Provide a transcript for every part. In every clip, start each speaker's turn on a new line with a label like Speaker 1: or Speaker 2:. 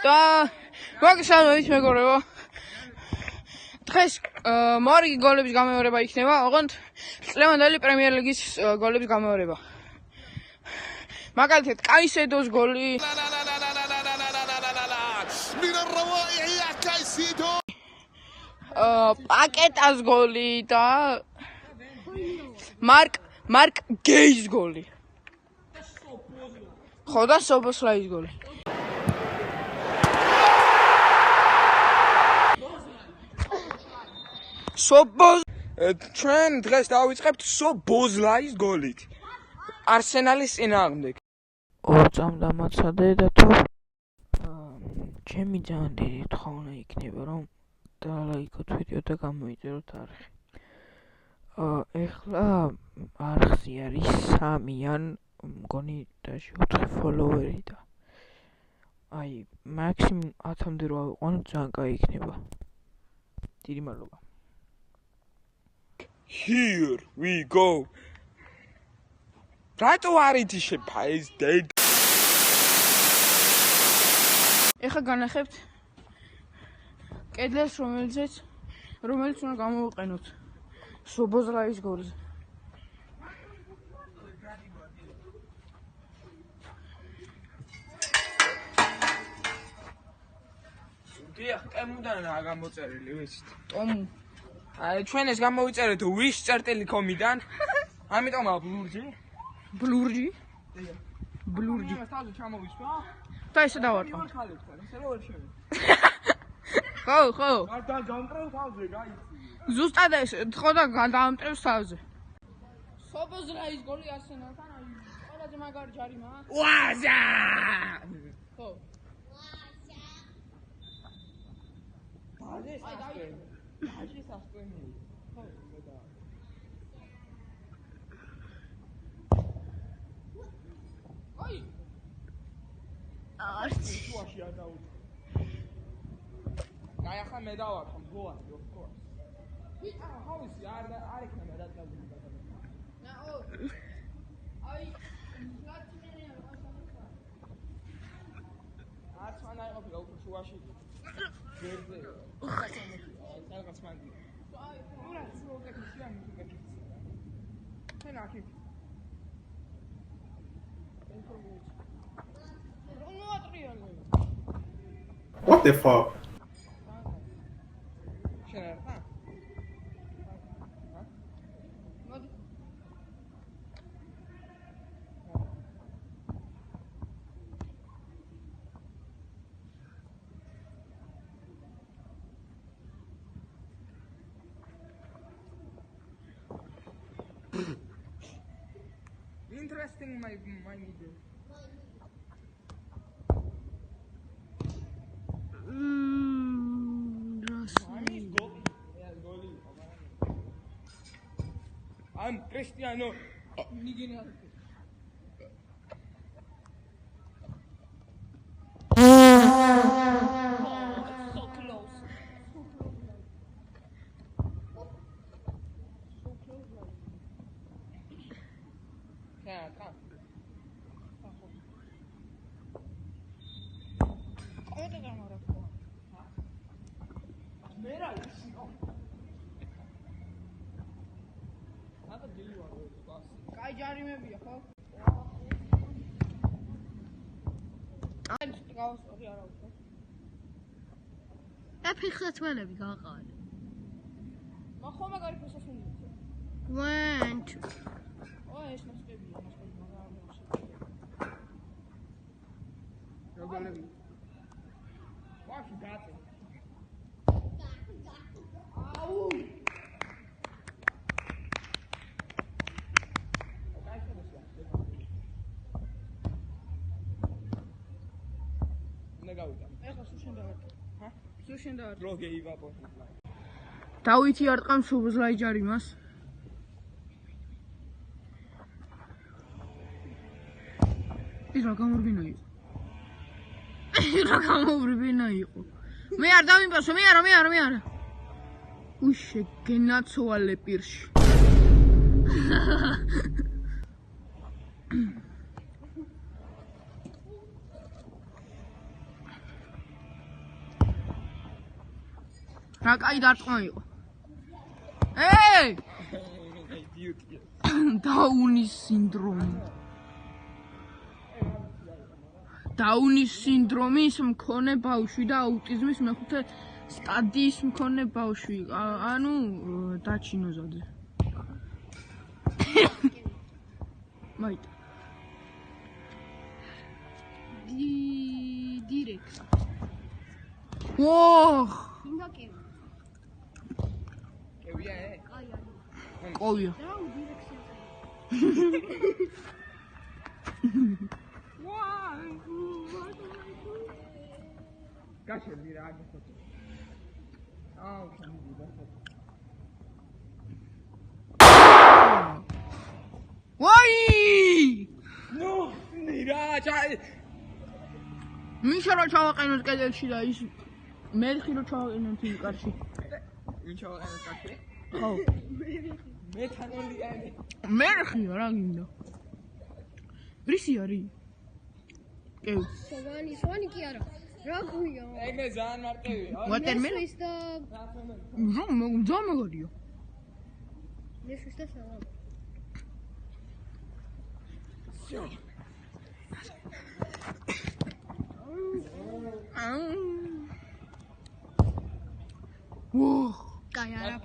Speaker 1: და მოგესალმებით მეგობრებო. დღეს მორიგი გოლების გამეორება იქნება, ოღონდ წლევანდელი პრემიერ ლიგის გოლების გამეორება. მაგალითად, კაისედოს გოლი. პაკეტას გოლი და მარკ გეის გოლი. ხო და სობოსლაის გოლი. ჩვენ დღეს დავიწყებთ სობოზლაის გოლით. არსენალის წინააღმდეგ.
Speaker 2: 2 წამდა მაცადე და თუ ჩემი ძალიან დიდი თხოვნა იქნება რომ დალაიქოთ ვიდეო და გამოიწეროთ არხი. ეხლა არხზე არის 3 ან მგონი და 4 ფოლოვერი და აი მაქსიმუმ 10-მდე რო ავიყვანოთ ძალიან კაი იქნება. დიდი მადლობა.
Speaker 3: Here we go. რატო არითი შეფაის დედ?
Speaker 1: ეხლა განახებთ კედლებს, რომელიც უნდა გამოვიყენოთ სობოზლაის გოლზე.
Speaker 3: დიახ, ტემუდანაა გამოწერილი, ვიცით.
Speaker 1: ტომუ.
Speaker 3: აი ჩვენ ეს გამოვიწერეთ wish წერტილი კომიდან. ამიტომაა ბლურჯი.
Speaker 1: ბლურჯი.
Speaker 3: იმას თავზე ჩამოვისვა.
Speaker 1: და ესე დავარტყო.
Speaker 3: ესე რო ვერ შევი.
Speaker 1: ხო.
Speaker 3: გარდა გამტრევ თავზე, გაიცი.
Speaker 1: ზუსტად ეს, ხო და დაამტრევს თავზე. სობოზლაის გოლი არსენალთან, აი ყველაზე მაგარი ჯარიმა.
Speaker 3: ვაზა!
Speaker 1: ხო.
Speaker 3: ბაჟი სასწრენი. ხო, და.
Speaker 1: აი.
Speaker 3: არჩი. შუაში არ დაუწყო. აი ახლა მე დავარხო გოანი, of course. How is არ იქნა მე რა დავუწყო.
Speaker 1: ნაო. აი, ლატინერია ვასაუბრა.
Speaker 3: არც მან აიყოფილა უფრო შუაში. გერზე. სადღაც მანდი. აი, რა შუაკეთია მიგეკეთე. თენ აქ.
Speaker 4: What the fuck?
Speaker 3: Interesting my video. I'm Cristiano.
Speaker 1: So close.
Speaker 3: Yeah, come.
Speaker 1: კაი ჯარიმებია, ხო? აი, გავასწორი არა უფრო.
Speaker 5: და ფეხსაცმელები გაყავე.
Speaker 1: ხო მაგარი ფეხსაცმელი.
Speaker 5: Went.
Speaker 1: ეს მასკებია, მაგრამ
Speaker 3: როგორი? ვაში გაწე.
Speaker 1: აუ! დავითი არ ტყამს სობოზლაის ჯარიმას. ის რა გამორბინა იყო. მე არ დავიმპასო, მე არა. უშე გენაცვალე პირში. რა კაი დარტყმა იყო. ეი! დაუნის სინდრომი. დაუნის სინდრომის მქონე ბავშვი და აუტიზმის მეხუთე სტადიის მქონე ბავშვი. ანუ დაჩინოზადე. მაიტ.
Speaker 5: Direct.
Speaker 1: ოხ!
Speaker 5: Inda ke.
Speaker 3: კევია
Speaker 1: ყოვია.
Speaker 5: Now direct.
Speaker 3: გაჩერდი რა აგე ფოტო აუ სამი და ფოტო
Speaker 1: ვაი!
Speaker 3: ნუ ნირა ჩაი
Speaker 1: მიშა რა ჩავაყენოთ კედელში და ის მერხი რო ჩავაყენოთ იმ კარში.
Speaker 3: ვინ ჩავაყენოთ კაცი
Speaker 1: ხო.
Speaker 3: მე თანონდიანი
Speaker 1: მერხი რა გინდა? რისი არის? კევ.
Speaker 5: Swani ki ara. Რა გვია?
Speaker 3: ეგრე ძალიან მარტივია
Speaker 1: ვატერმენ?
Speaker 5: ის და
Speaker 1: რომ ძამაგარია.
Speaker 5: ნეშვის და სალამ.
Speaker 1: ოხ!
Speaker 5: კაი არა.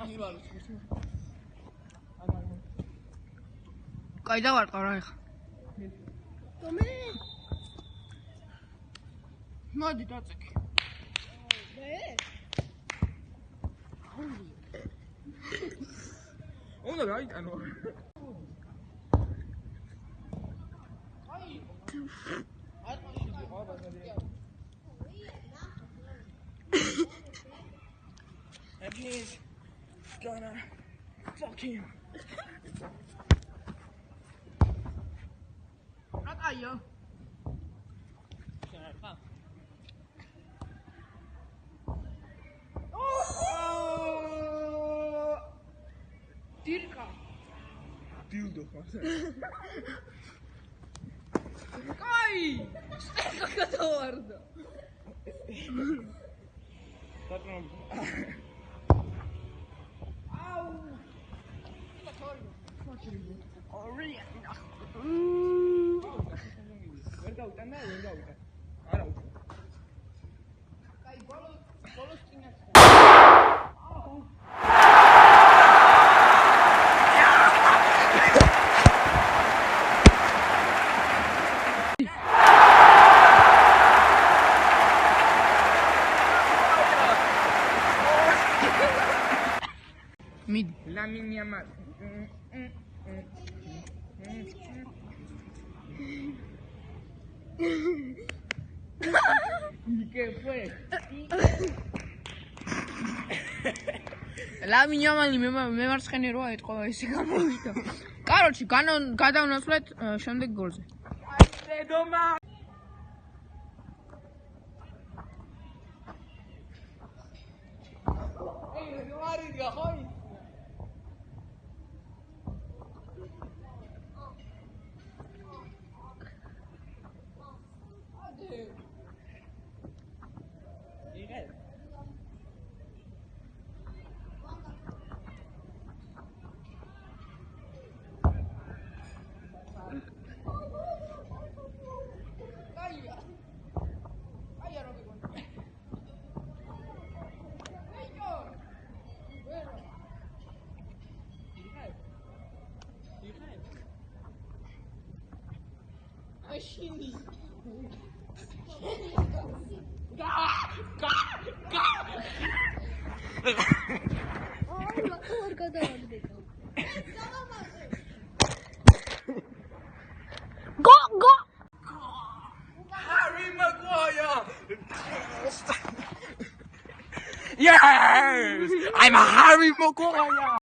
Speaker 1: კაი დავარტყა რა ეხა.
Speaker 5: ტომე.
Speaker 1: მოდი დაწეკე.
Speaker 5: მე?
Speaker 3: უნდა გაიტანო And he's gonna fuck him.
Speaker 1: რა კაია? დირკა.
Speaker 3: დილდო ხარ.
Speaker 1: კაი! გადავარდა.
Speaker 3: პატრონ.
Speaker 1: აუ! ორია.
Speaker 3: ვერ გაუტანა, ვერ გაუტანა. არა უთო.
Speaker 1: კაი, ბოლოს წინაც. მიდი.
Speaker 3: ლამინი ამარ. ¿Qué fue?
Speaker 1: ლამინიამალი მემარცხენე როა ეთყობა ესე გამოვიდა. კაროჩი, გადავნაცვლეთ შემდეგ გოლზე.
Speaker 3: დომა
Speaker 5: არ გადავარდე.
Speaker 1: Go!
Speaker 3: Harry Maguire! Yes! I'm Harry Maguire!